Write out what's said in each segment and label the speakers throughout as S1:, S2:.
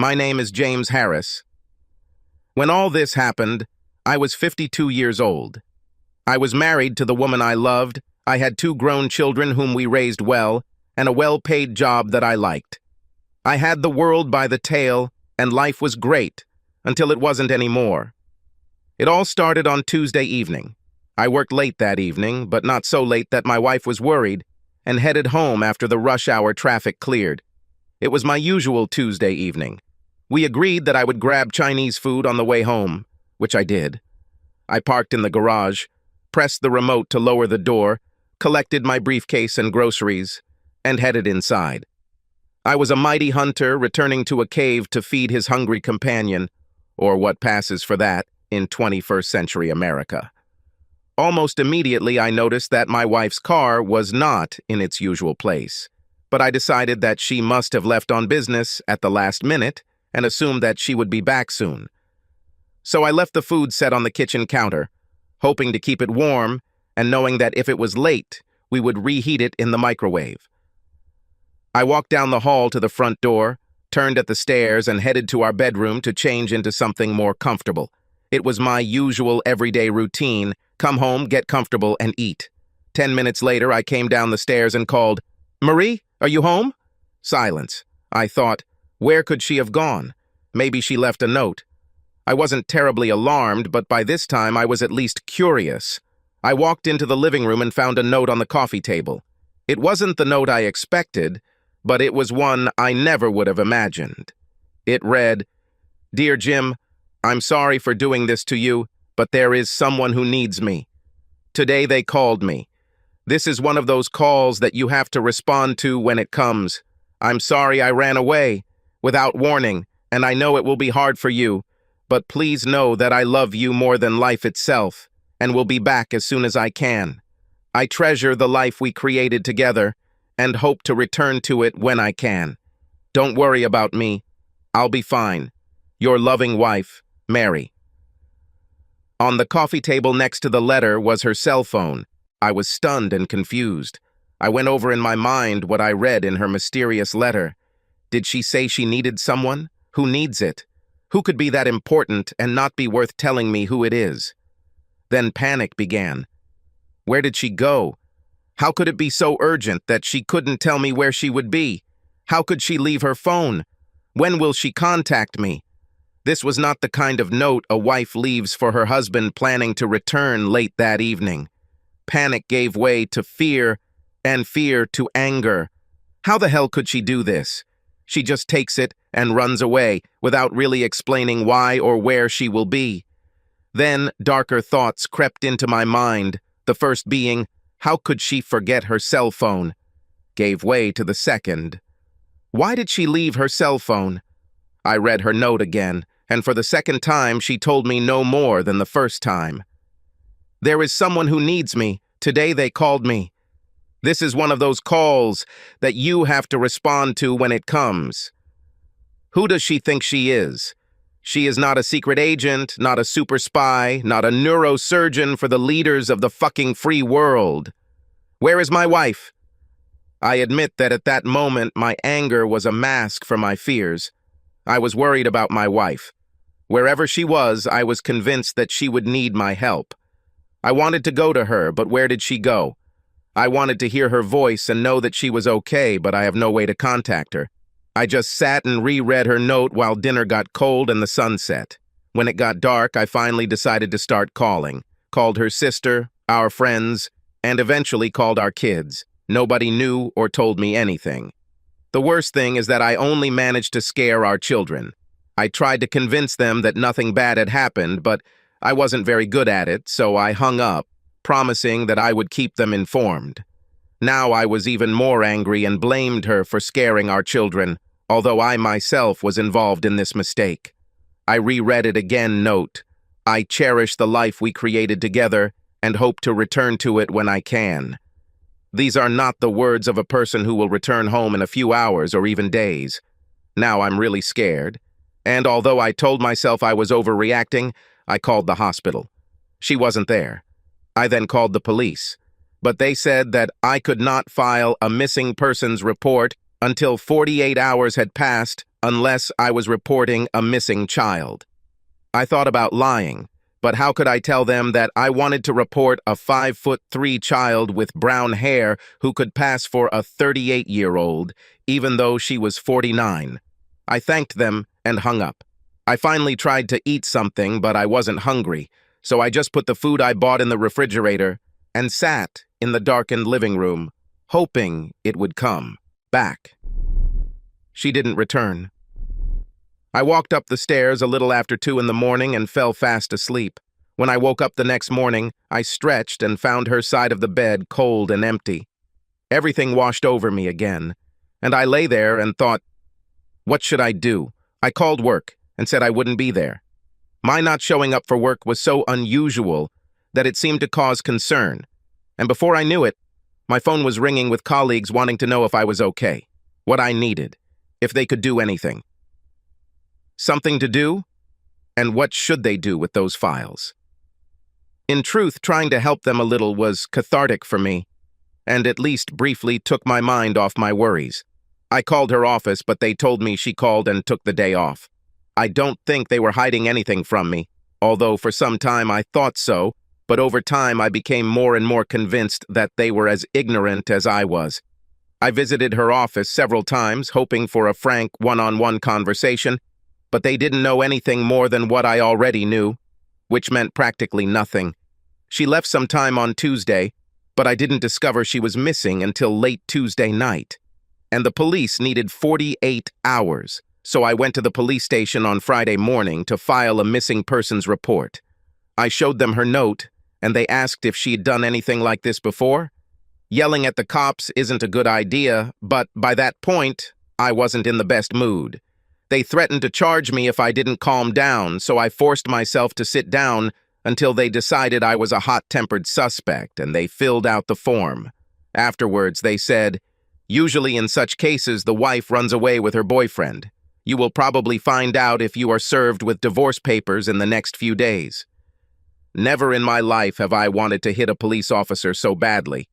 S1: My name is James Harris. When all this happened, I was 52 years old. I was married to the woman I loved, I had 2 grown children whom we raised well, and a well-paid job that I liked. I had the world by the tail, and life was great, until it wasn't anymore. It all started on Tuesday evening. I worked late that evening, but not so late that my wife was worried, and headed home after the rush hour traffic cleared. It was my usual Tuesday evening. We agreed that I would grab Chinese food on the way home, which I did. I parked in the garage, pressed the remote to lower the door, collected my briefcase and groceries, and headed inside. I was a mighty hunter returning to a cave to feed his hungry companion, or what passes for that in 21st century America. Almost immediately I noticed that my wife's car was not in its usual place, but I decided that she must have left on business at the last minute and assumed that she would be back soon. So I left the food set on the kitchen counter, hoping to keep it warm and knowing that if it was late, we would reheat it in the microwave. I walked down the hall to the front door, turned at the stairs, and headed to our bedroom to change into something more comfortable. It was my usual everyday routine: come home, get comfortable, and eat. 10 minutes later, I came down the stairs and called, "Marie, are you home?" Silence. I thought, where could she have gone? Maybe she left a note. I wasn't terribly alarmed, but by this time I was at least curious. I walked into the living room and found a note on the coffee table. It wasn't the note I expected, but it was one I never would have imagined. It read, "Dear Jim, I'm sorry for doing this to you, but there is someone who needs me. Today they called me. This is one of those calls that you have to respond to when it comes. I'm sorry I ran away without warning, and I know it will be hard for you, but please know that I love you more than life itself, and will be back as soon as I can. I treasure the life we created together, and hope to return to it when I can. Don't worry about me. I'll be fine. Your loving wife, Mary." On the coffee table next to the letter was her cell phone. I was stunned and confused. I went over in my mind what I read in her mysterious letter. Did she say she needed someone? Who needs it? Who could be that important and not be worth telling me who it is? Then panic began. Where did she go? How could it be so urgent that she couldn't tell me where she would be? How could she leave her phone? When will she contact me? This was not the kind of note a wife leaves for her husband planning to return late that evening. Panic gave way to fear, and fear to anger. How the hell could she do this? She just takes it and runs away without really explaining why or where she will be. Then darker thoughts crept into my mind, the first being, how could she forget her cell phone? Gave way to the second. Why did she leave her cell phone? I read her note again, and for the second time she told me no more than the first time. There is someone who needs me. Today they called me. This is one of those calls that you have to respond to when it comes. Who does she think she is? She is not a secret agent, not a super spy, not a neurosurgeon for the leaders of the fucking free world. Where is my wife? I admit that at that moment my anger was a mask for my fears. I was worried about my wife. Wherever she was, I was convinced that she would need my help. I wanted to go to her, but where did she go? I wanted to hear her voice and know that she was okay, but I have no way to contact her. I just sat and reread her note while dinner got cold and the sun set. When it got dark, I finally decided to start calling. Called her sister, our friends, and eventually called our kids. Nobody knew or told me anything. The worst thing is that I only managed to scare our children. I tried to convince them that nothing bad had happened, but I wasn't very good at it, so I hung up, promising that I would keep them informed. Now I was even more angry and blamed her for scaring our children, although I myself was involved in this mistake. I reread it again, note, I cherish the life we created together and hope to return to it when I can. These are not the words of a person who will return home in a few hours or even days. Now I'm really scared, and although I told myself I was overreacting, I called the hospital. She wasn't there. I then called the police, but they said that I could not file a missing persons report until 48 hours had passed unless I was reporting a missing child. I thought about lying, but how could I tell them that I wanted to report a 5'3" child with brown hair who could pass for a 38-year-old, even though she was 49? I thanked them and hung up. I finally tried to eat something, but I wasn't hungry, so I just put the food I bought in the refrigerator and sat in the darkened living room, hoping it would come back. She didn't return. I walked up the stairs a little after 2 in the morning and fell fast asleep. When I woke up the next morning, I stretched and found her side of the bed cold and empty. Everything washed over me again, and I lay there and thought, what should I do? I called work and said I wouldn't be there. My not showing up for work was so unusual that it seemed to cause concern, and before I knew it, my phone was ringing with colleagues wanting to know if I was okay, what I needed, if they could do anything. Something to do? And what should they do with those files? In truth, trying to help them a little was cathartic for me, and at least briefly took my mind off my worries. I called her office, but they told me she called and took the day off. I don't think they were hiding anything from me, although for some time I thought so, but over time I became more and more convinced that they were as ignorant as I was. I visited her office several times, hoping for a frank one-on-one conversation, but they didn't know anything more than what I already knew, which meant practically nothing. She left sometime on Tuesday, but I didn't discover she was missing until late Tuesday night. And the police needed 48 hours, so I went to the police station on Friday morning to file a missing persons report. I showed them her note, and they asked if she'd done anything like this before. Yelling at the cops isn't a good idea, but by that point, I wasn't in the best mood. They threatened to charge me if I didn't calm down, so I forced myself to sit down until they decided I was a hot-tempered suspect, and they filled out the form. Afterwards, they said, usually in such cases, the wife runs away with her boyfriend. You will probably find out if you are served with divorce papers in the next few days. Never in my life have I wanted to hit a police officer so badly.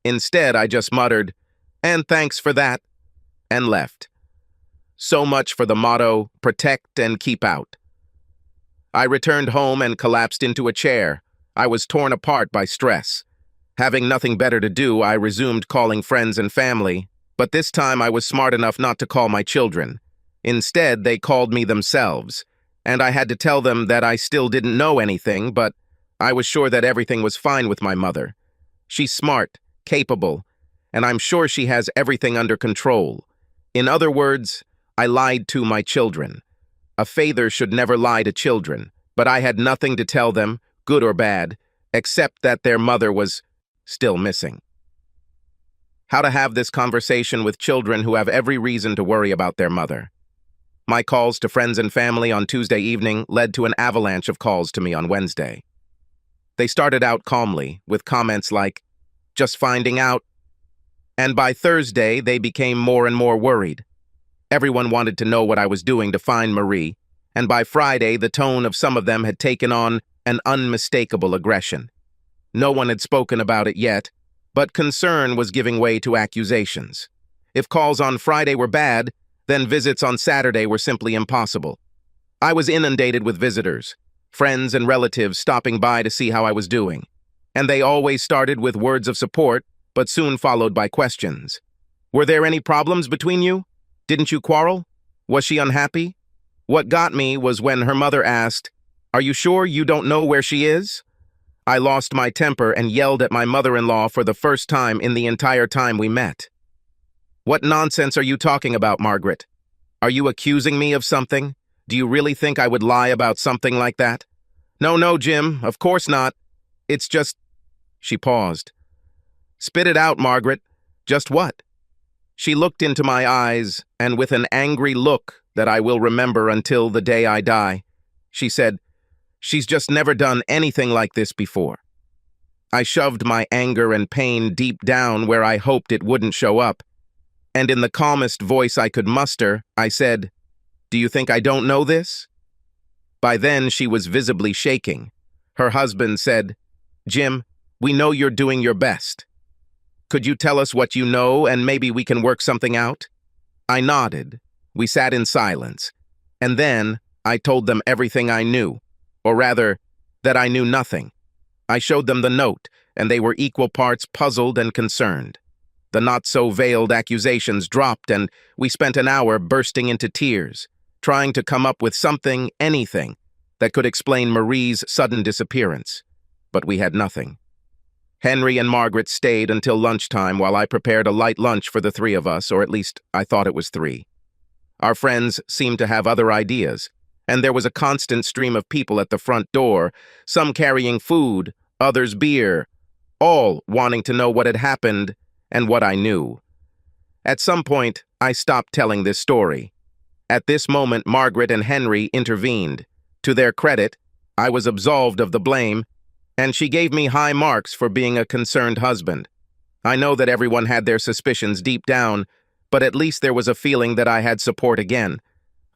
S1: Instead, I just muttered, "And thanks for that," and left. So much for the motto, protect and keep out. I returned home and collapsed into a chair. I was torn apart by stress. Having nothing better to do, I resumed calling friends and family, but this time I was smart enough not to call my children. Instead, they called me themselves, and I had to tell them that I still didn't know anything, but I was sure that everything was fine with my mother. She's smart, capable, and I'm sure she has everything under control. In other words, I lied to my children. A father should never lie to children, but I had nothing to tell them, good or bad, except that their mother was still missing. How to have this conversation with children who have every reason to worry about their mother. My calls to friends and family on Tuesday evening led to an avalanche of calls to me on Wednesday. They started out calmly, with comments like, "Just finding out," and by Thursday they became more and more worried. Everyone wanted to know what I was doing to find Marie, and by Friday the tone of some of them had taken on an unmistakable aggression. No one had spoken about it yet, but concern was giving way to accusations. If calls on Friday were bad, then visits on Saturday were simply impossible. I was inundated with visitors, friends and relatives stopping by to see how I was doing, and they always started with words of support, but soon followed by questions. Were there any problems between you? Didn't you quarrel? Was she unhappy? What got me was when her mother asked, "Are you sure you don't know where she is?" I lost my temper and yelled at my mother-in-law for the first time in the entire time we met. "What nonsense are you talking about, Margaret? Are you accusing me of something? Do you really think I would lie about something like that?" No, Jim, of course not. It's just..." She paused. "Spit it out, Margaret. Just what?" She looked into my eyes, and with an angry look that I will remember until the day I die, she said, "She's just never done anything like this before." I shoved my anger and pain deep down where I hoped it wouldn't show up, and in the calmest voice I could muster, I said, "Do you think I don't know this?" By then, she was visibly shaking. Her husband said, "Jim, we know you're doing your best. Could you tell us what you know and maybe we can work something out?" I nodded. We sat in silence, and then I told them everything I knew, or rather, that I knew nothing. I showed them the note, and they were equal parts puzzled and concerned. The not-so-veiled accusations dropped, and we spent an hour bursting into tears, trying to come up with something, anything, that could explain Marie's sudden disappearance. But we had nothing. Henry and Margaret stayed until lunchtime while I prepared a light lunch for the three of us, or at least I thought it was three. Our friends seemed to have other ideas, and there was a constant stream of people at the front door, some carrying food, others beer, all wanting to know what had happened and what I knew. At some point, I stopped telling this story. At this moment, Margaret and Henry intervened. To their credit, I was absolved of the blame, and she gave me high marks for being a concerned husband. I know that everyone had their suspicions deep down, but at least there was a feeling that I had support again.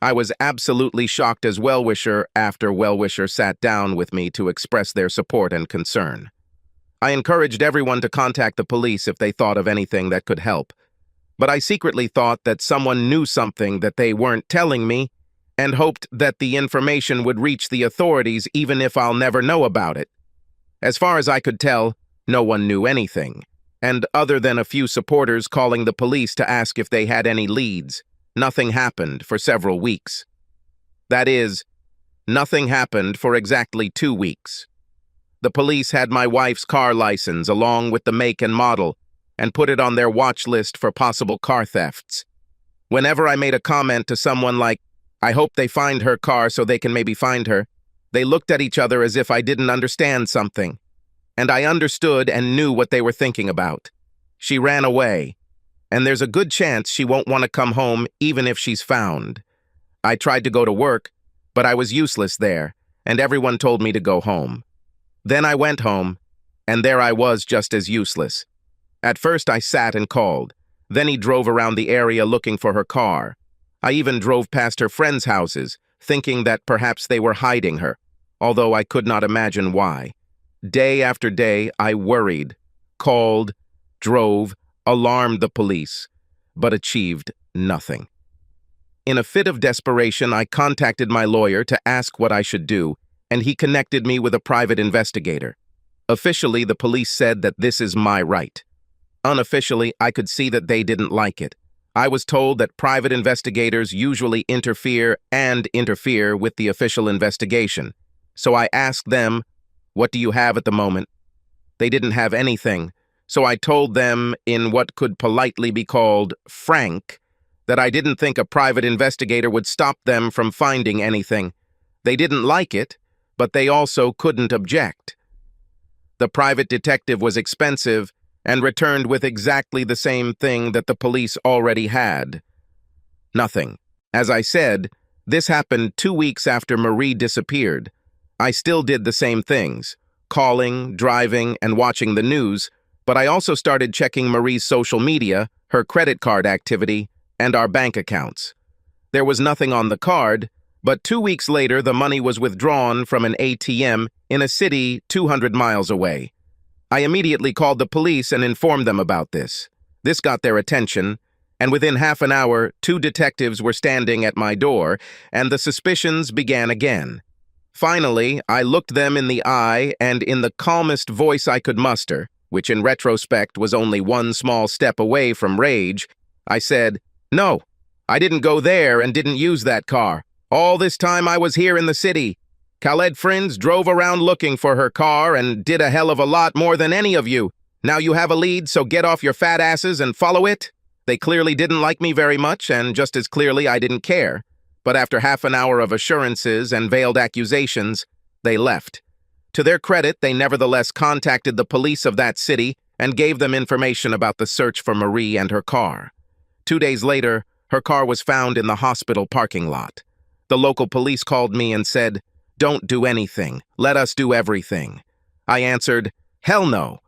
S1: I was absolutely shocked as well-wisher after well-wisher sat down with me to express their support and concern. I encouraged everyone to contact the police if they thought of anything that could help, but I secretly thought that someone knew something that they weren't telling me and hoped that the information would reach the authorities even if I'll never know about it. As far as I could tell, no one knew anything, and other than a few supporters calling the police to ask if they had any leads, nothing happened for several weeks. That is, nothing happened for exactly 2 weeks. The police had my wife's car license along with the make and model and put it on their watch list for possible car thefts. Whenever I made a comment to someone like, "I hope they find her car so they can maybe find her," they looked at each other as if I didn't understand something. And I understood and knew what they were thinking about. She ran away, and there's a good chance she won't want to come home even if she's found. I tried to go to work, but I was useless there, and everyone told me to go home. Then I went home, and there I was just as useless. At first I sat and called. Then he drove around the area looking for her car. I even drove past her friends' houses, thinking that perhaps they were hiding her, although I could not imagine why. Day after day, I worried, called, drove, alarmed the police, but achieved nothing. In a fit of desperation, I contacted my lawyer to ask what I should do, and he connected me with a private investigator. Officially, the police said that this is my right. Unofficially, I could see that they didn't like it. I was told that private investigators usually interfere with the official investigation. So I asked them, "What do you have at the moment?" They didn't have anything, so I told them in what could politely be called frank that I didn't think a private investigator would stop them from finding anything. They didn't like it, but they also couldn't object. The private detective was expensive and returned with exactly the same thing that the police already had. Nothing. As I said, this happened 2 weeks after Marie disappeared. I still did the same things, calling, driving, and watching the news, but I also started checking Marie's social media, her credit card activity, and our bank accounts. There was nothing on the card, but 2 weeks later the money was withdrawn from an ATM in a city 200 miles away. I immediately called the police and informed them about this. This got their attention, and within half an hour, 2 detectives were standing at my door, and the suspicions began again. Finally, I looked them in the eye, and in the calmest voice I could muster, which in retrospect was only one small step away from rage, I said, "No, I didn't go there and didn't use that car. All this time I was here in the city. Khaled friends drove around looking for her car and did a hell of a lot more than any of you. Now you have a lead, so get off your fat asses and follow it." They clearly didn't like me very much, and just as clearly I didn't care. But after half an hour of assurances and veiled accusations, they left. To their credit, they nevertheless contacted the police of that city and gave them information about the search for Marie and her car. 2 days later, her car was found in the hospital parking lot. The local police called me and said, "Don't do anything. Let us do everything." I answered, "Hell no,"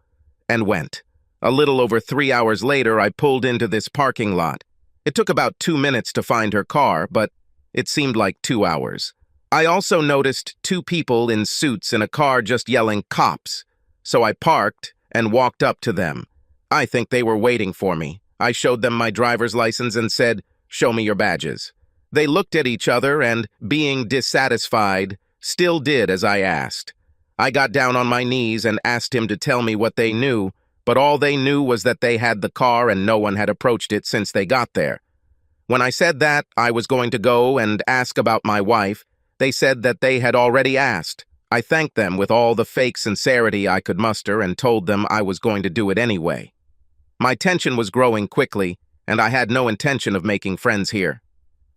S1: and went. A little over 3 hours later, I pulled into this parking lot. It took about 2 minutes to find her car, but it seemed like 2 hours. I also noticed 2 people in suits in a car just yelling "cops," so I parked and walked up to them. I think they were waiting for me. I showed them my driver's license and said, "Show me your badges." They looked at each other and, being dissatisfied, still did as I asked. I got down on my knees and asked him to tell me what they knew, but all they knew was that they had the car and no one had approached it since they got there. When I said that I was going to go and ask about my wife, they said that they had already asked. I thanked them with all the fake sincerity I could muster and told them I was going to do it anyway. My tension was growing quickly, and I had no intention of making friends here.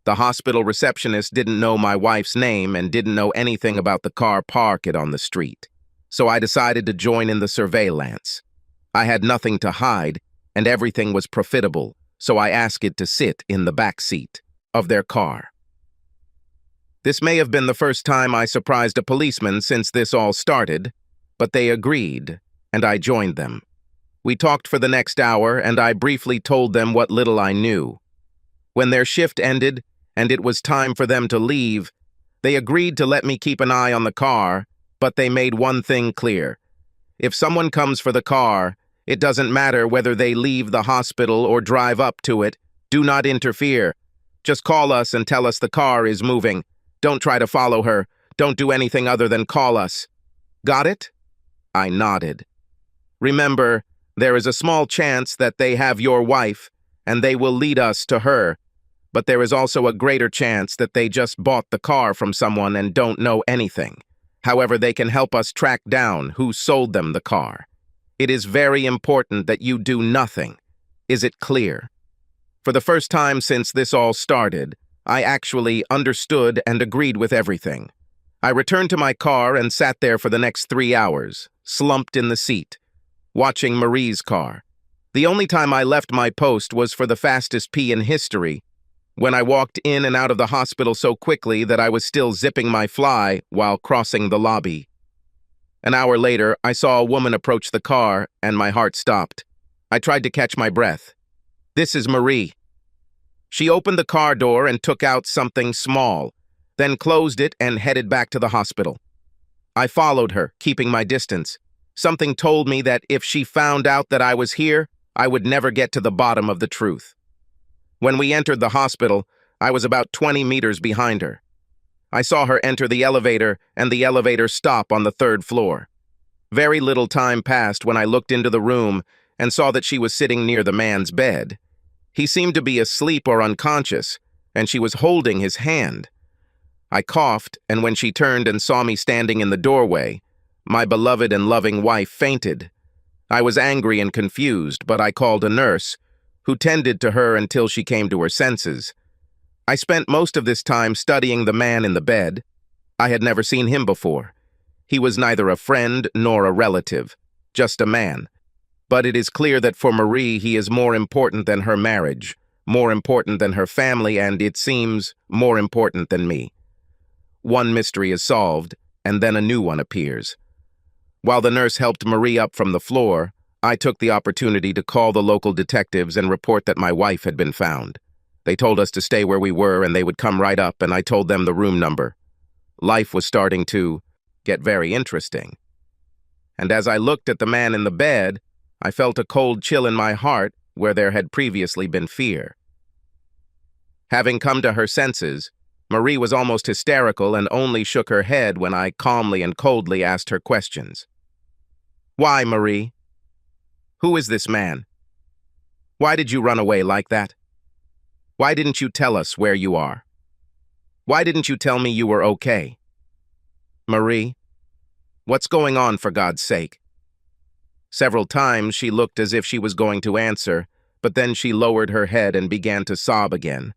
S1: The hospital receptionist didn't know my wife's name and didn't know anything about the car parked on the street. So I decided to join in the surveillance. I had nothing to hide, and everything was profitable, so I asked it to sit in the back seat of their car. This may have been the first time I surprised a policeman since this all started, but they agreed, and I joined them. We talked for the next hour, and I briefly told them what little I knew. When their shift ended, and it was time for them to leave, they agreed to let me keep an eye on the car, but they made one thing clear. If someone comes for the car, it doesn't matter whether they leave the hospital or drive up to it. Do not interfere. Just call us and tell us the car is moving. Don't try to follow her. Don't do anything other than call us. Got it? I nodded. Remember, there is a small chance that they have your wife, and they will lead us to her. But there is also a greater chance that they just bought the car from someone and don't know anything. However, they can help us track down who sold them the car. It is very important that you do nothing. Is it clear? For the first time since this all started, I actually understood and agreed with everything. I returned to my car and sat there for the next 3 hours, slumped in the seat, watching Marie's car. The only time I left my post was for the fastest pee in history, when I walked in and out of the hospital so quickly that I was still zipping my fly while crossing the lobby. An hour later, I saw a woman approach the car, and my heart stopped. I tried to catch my breath. This is Marie. She opened the car door and took out something small, then closed it and headed back to the hospital. I followed her, keeping my distance. Something told me that if she found out that I was here, I would never get to the bottom of the truth. When we entered the hospital, I was about 20 meters behind her. I saw her enter the elevator and the elevator stop on the 3rd floor. Very little time passed when I looked into the room and saw that she was sitting near the man's bed. He seemed to be asleep or unconscious, and she was holding his hand. I coughed, and when she turned and saw me standing in the doorway, my beloved and loving wife fainted. I was angry and confused, but I called a nurse, who tended to her until she came to her senses. I spent most of this time studying the man in the bed. I had never seen him before. He was neither a friend nor a relative, just a man. But it is clear that for Marie he is more important than her marriage, more important than her family, and, it seems, more important than me. One mystery is solved, and then a new one appears. While the nurse helped Marie up from the floor, I took the opportunity to call the local detectives and report that my wife had been found. They told us to stay where we were and they would come right up, and I told them the room number. Life was starting to get very interesting. And as I looked at the man in the bed, I felt a cold chill in my heart where there had previously been fear. Having come to her senses, Marie was almost hysterical and only shook her head when I calmly and coldly asked her questions. Why, Marie? Who is this man? Why did you run away like that? Why didn't you tell us where you are? Why didn't you tell me you were okay? Marie, what's going on, for God's sake? Several times she looked as if she was going to answer, but then she lowered her head and began to sob again.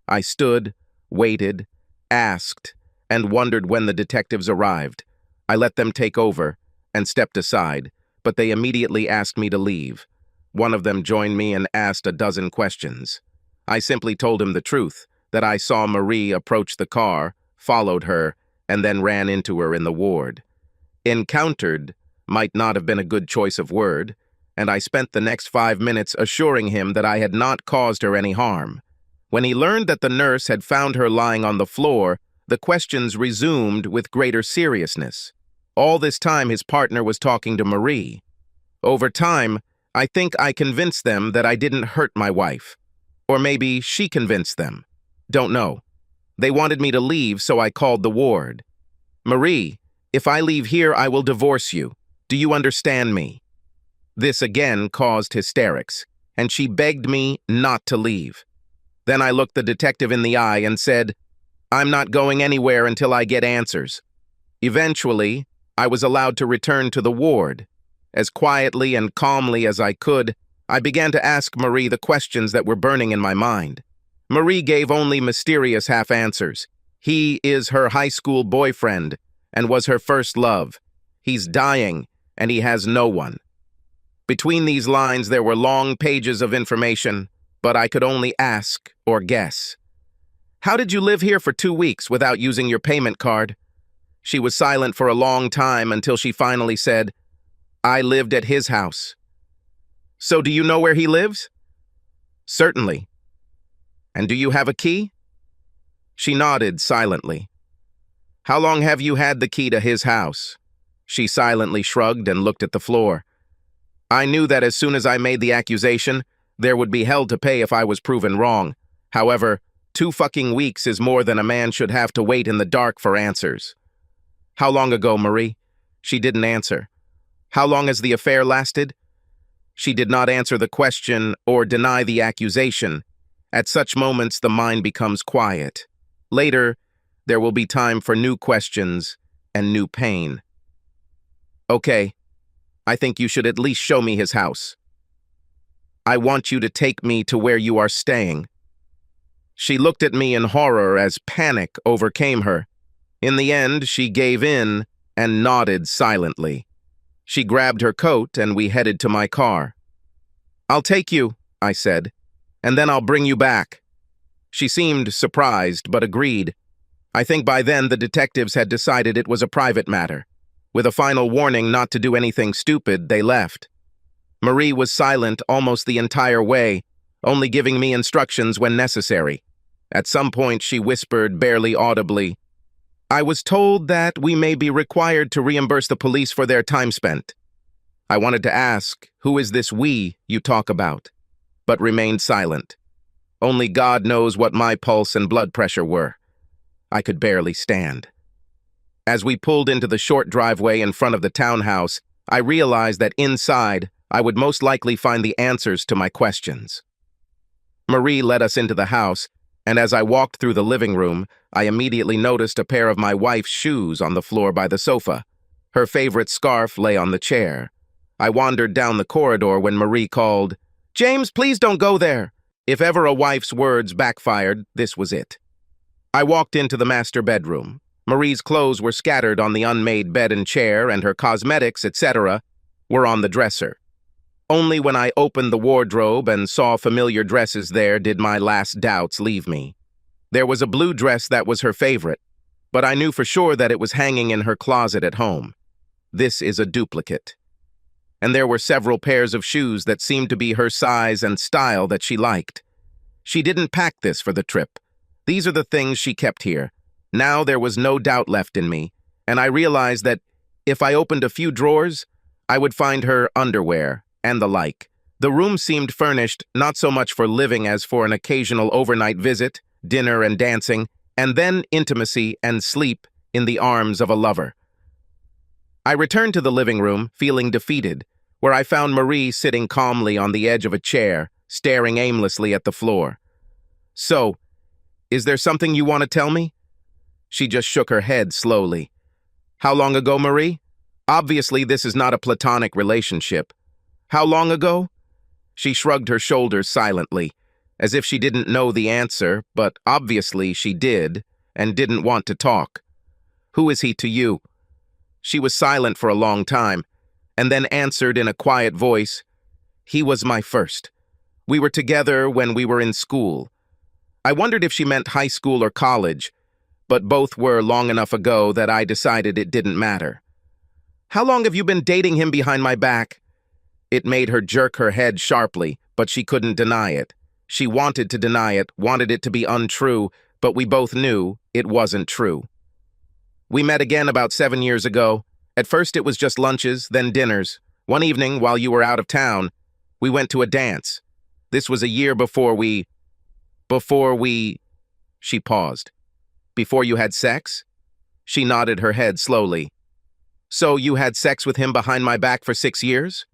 S1: I stood, waited, asked, and wondered when the detectives arrived. I let them take over and stepped aside, but they immediately asked me to leave. One of them joined me and asked a dozen questions. I simply told him the truth, that I saw Marie approach the car, followed her, and then ran into her in the ward. Encountered might not have been a good choice of word, and I spent the next 5 minutes assuring him that I had not caused her any harm. When he learned that the nurse had found her lying on the floor, the questions resumed with greater seriousness. All this time his partner was talking to Marie. Over time, I think I convinced them that I didn't hurt my wife. Or maybe she convinced them. Don't know. They wanted me to leave, so I called the ward. Marie, if I leave here, I will divorce you. Do you understand me? This again caused hysterics, and she begged me not to leave. Then I looked the detective in the eye and said, I'm not going anywhere until I get answers. Eventually, I was allowed to return to the ward. As quietly and calmly as I could, I began to ask Marie the questions that were burning in my mind. Marie gave only mysterious half-answers. He is her high school boyfriend and was her first love. He's dying, and he has no one. Between these lines, there were long pages of information, but I could only ask or guess. How did you live here for 2 weeks without using your payment card? She was silent for a long time until she finally said, I lived at his house. So do you know where he lives? Certainly. And do you have a key? She nodded silently. How long have you had the key to his house? She silently shrugged and looked at the floor. I knew that as soon as I made the accusation, there would be hell to pay if I was proven wrong. However, 2 fucking weeks is more than a man should have to wait in the dark for answers. How long ago, Marie? She didn't answer. How long has the affair lasted? She did not answer the question or deny the accusation. At such moments, the mind becomes quiet. Later, there will be time for new questions and new pain. Okay, I think you should at least show me his house. I want you to take me to where you are staying. She looked at me in horror as panic overcame her. In the end, she gave in and nodded silently. She grabbed her coat and we headed to my car. I'll take you, I said, and then I'll bring you back. She seemed surprised, but agreed. I think by then the detectives had decided it was a private matter. With a final warning not to do anything stupid, they left. Marie was silent almost the entire way, only giving me instructions when necessary. At some point, she whispered barely audibly, I was told that we may be required to reimburse the police for their time spent. I wanted to ask, who is this we you talk about? But remained silent. Only God knows what my pulse and blood pressure were. I could barely stand. As we pulled into the short driveway in front of the townhouse, I realized that inside, I would most likely find the answers to my questions. Marie led us into the house, and as I walked through the living room, I immediately noticed a pair of my wife's shoes on the floor by the sofa. Her favorite scarf lay on the chair. I wandered down the corridor when Marie called, James, please don't go there. If ever a wife's words backfired, this was it. I walked into the master bedroom. Marie's clothes were scattered on the unmade bed and chair, and her cosmetics, etc., were on the dresser. Only when I opened the wardrobe and saw familiar dresses there did my last doubts leave me. There was a blue dress that was her favorite, but I knew for sure that it was hanging in her closet at home. This is a duplicate. And there were several pairs of shoes that seemed to be her size and style that she liked. She didn't pack this for the trip. These are the things she kept here. Now there was no doubt left in me, and I realized that if I opened a few drawers, I would find her underwear and the like. The room seemed furnished not so much for living as for an occasional overnight visit, dinner and dancing, and then intimacy and sleep in the arms of a lover. I returned to the living room, feeling defeated, where I found Marie sitting calmly on the edge of a chair, staring aimlessly at the floor. So, is there something you want to tell me? She just shook her head slowly. How long ago, Marie? Obviously, this is not a platonic relationship. How long ago? She shrugged her shoulders silently, as if she didn't know the answer, but obviously she did, and didn't want to talk. Who is he to you? She was silent for a long time, and then answered in a quiet voice, He was my first. We were together when we were in school. I wondered if she meant high school or college, but both were long enough ago that I decided it didn't matter. How long have you been dating him behind my back? It made her jerk her head sharply, but she couldn't deny it. She wanted to deny it, wanted it to be untrue, but we both knew it wasn't true. We met again about 7 years ago. At first it was just lunches, then dinners. One evening, while you were out of town, we went to a dance. This was a year before we... She paused. Before you had sex? She nodded her head slowly. So you had sex with him behind my back for 6 years?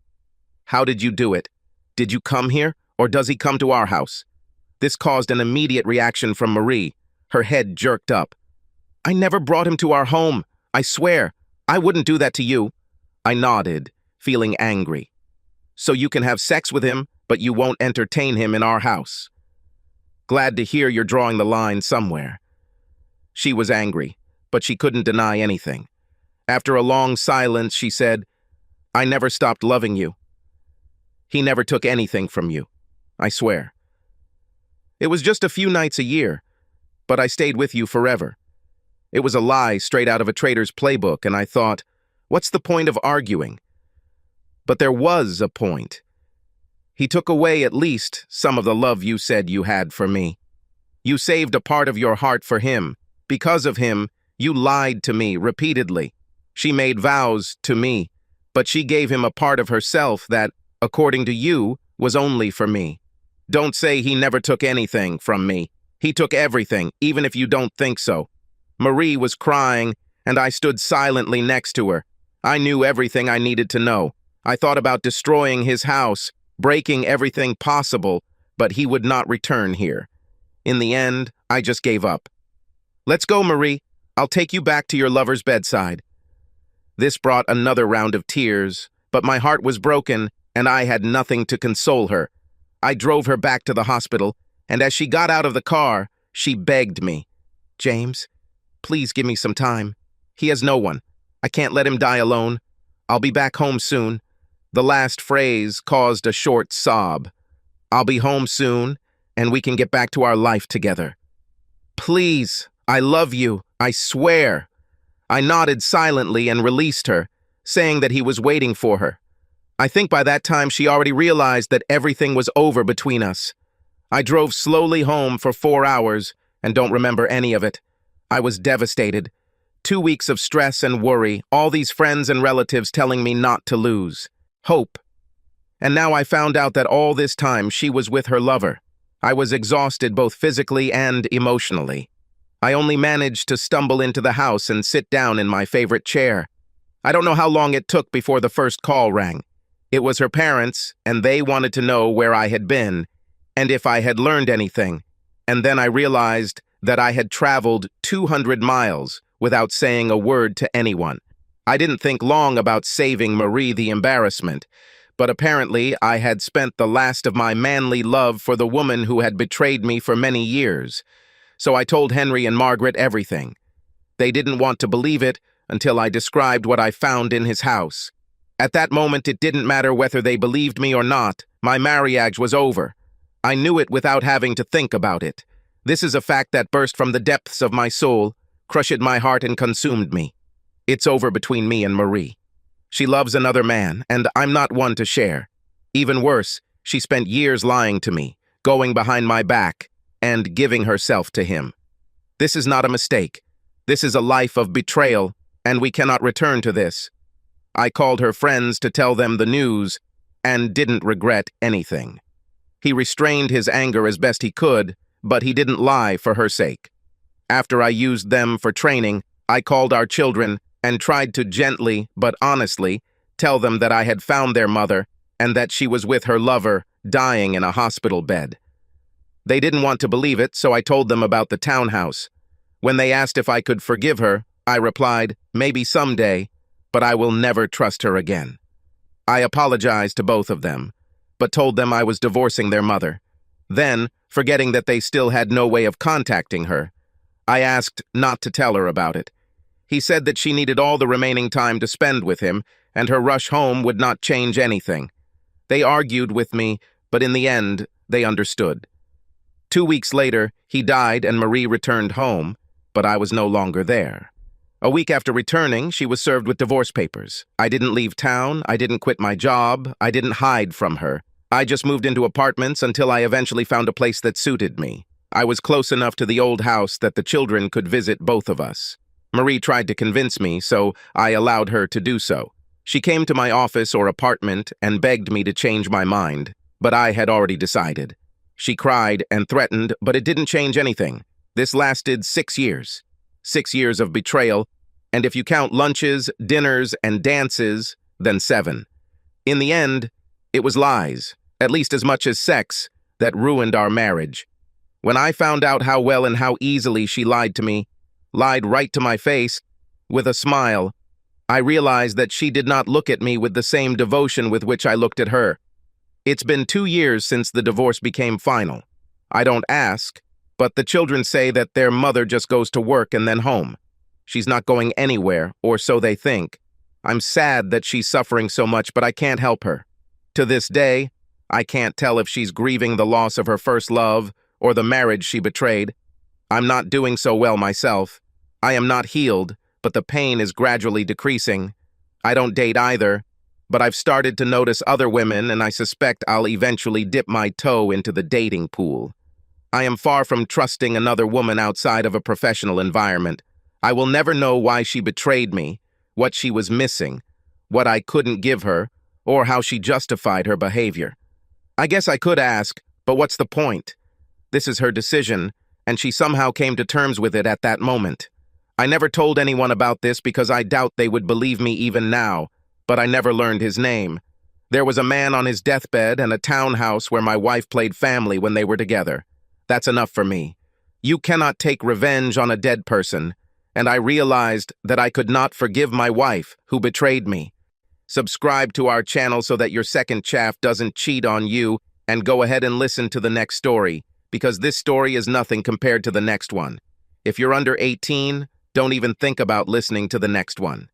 S1: How did you do it? Did you come here, or does he come to our house? This caused an immediate reaction from Marie. Her head jerked up. I never brought him to our home. I swear. I wouldn't do that to you. I nodded, feeling angry. So you can have sex with him, but you won't entertain him in our house. Glad to hear you're drawing the line somewhere. She was angry, but she couldn't deny anything. After a long silence, she said, I never stopped loving you. He never took anything from you. I swear. It was just a few nights a year, but I stayed with you forever. It was a lie straight out of a trader's playbook, and I thought, what's the point of arguing? But there was a point. He took away at least some of the love you said you had for me. You saved a part of your heart for him. Because of him, you lied to me repeatedly. She made vows to me, but she gave him a part of herself that, according to you, was only for me. Don't say he never took anything from me. He took everything, even if you don't think so. Marie was crying, and I stood silently next to her. I knew everything I needed to know. I thought about destroying his house, breaking everything possible, but he would not return here. In the end, I just gave up. Let's go, Marie. I'll take you back to your lover's bedside. This brought another round of tears, but my heart was broken, and I had nothing to console her. I drove her back to the hospital, and as she got out of the car, she begged me, James, please give me some time. He has no one. I can't let him die alone. I'll be back home soon. The last phrase caused a short sob. I'll be home soon, and we can get back to our life together. Please, I love you, I swear. I nodded silently and released her, saying that he was waiting for her. I think by that time she already realized that everything was over between us. I drove slowly home for 4 hours and don't remember any of it. I was devastated. 2 weeks of stress and worry, all these friends and relatives telling me not to lose hope. And now I found out that all this time she was with her lover. I was exhausted both physically and emotionally. I only managed to stumble into the house and sit down in my favorite chair. I don't know how long it took before the first call rang. It was her parents, and they wanted to know where I had been and if I had learned anything. And then I realized that I had traveled 200 miles without saying a word to anyone. I didn't think long about saving Marie the embarrassment, but apparently I had spent the last of my manly love for the woman who had betrayed me for many years. So I told Henry and Margaret everything. They didn't want to believe it until I described what I found in his house. At that moment, it didn't matter whether they believed me or not. My marriage was over. I knew it without having to think about it. This is a fact that burst from the depths of my soul, crushed my heart and consumed me. It's over between me and Marie. She loves another man, and I'm not one to share. Even worse, she spent years lying to me, going behind my back, and giving herself to him. This is not a mistake. This is a life of betrayal, and we cannot return to this. I called her friends to tell them the news, and didn't regret anything. He restrained his anger as best he could, but he didn't lie for her sake. After I used them for training, I called our children and tried to gently, but honestly, tell them that I had found their mother and that she was with her lover, dying in a hospital bed. They didn't want to believe it, so I told them about the townhouse. When they asked if I could forgive her, I replied, maybe someday, but I will never trust her again. I apologized to both of them, but told them I was divorcing their mother. Then, forgetting that they still had no way of contacting her, I asked not to tell her about it. He said that she needed all the remaining time to spend with him, and her rush home would not change anything. They argued with me, but in the end, they understood. 2 weeks later, he died and Marie returned home, but I was no longer there. A week after returning, she was served with divorce papers. I didn't leave town, I didn't quit my job, I didn't hide from her. I just moved into apartments until I eventually found a place that suited me. I was close enough to the old house that the children could visit both of us. Marie tried to convince me, so I allowed her to do so. She came to my office or apartment and begged me to change my mind, but I had already decided. She cried and threatened, but it didn't change anything. This lasted 6 years. 6 years of betrayal, and if you count lunches, dinners, and dances, then 7. In the end, it was lies, at least as much as sex, that ruined our marriage. When I found out how well and how easily she lied to me, lied right to my face, with a smile, I realized that she did not look at me with the same devotion with which I looked at her. It's been 2 years since the divorce became final. I don't ask, but the children say that their mother just goes to work and then home. She's not going anywhere, or so they think. I'm sad that she's suffering so much, but I can't help her. To this day, I can't tell if she's grieving the loss of her first love or the marriage she betrayed. I'm not doing so well myself. I am not healed, but the pain is gradually decreasing. I don't date either, but I've started to notice other women, and I suspect I'll eventually dip my toe into the dating pool. I am far from trusting another woman outside of a professional environment. I will never know why she betrayed me, what she was missing, what I couldn't give her, or how she justified her behavior. I guess I could ask, but what's the point? This is her decision, and she somehow came to terms with it at that moment. I never told anyone about this because I doubt they would believe me even now, but I never learned his name. There was a man on his deathbed and a townhouse where my wife played family when they were together. That's enough for me. You cannot take revenge on a dead person, and I realized that I could not forgive my wife, who betrayed me. Subscribe to our channel so that your second chaff doesn't cheat on you, and go ahead and listen to the next story, because this story is nothing compared to the next one. If you're under 18, don't even think about listening to the next one.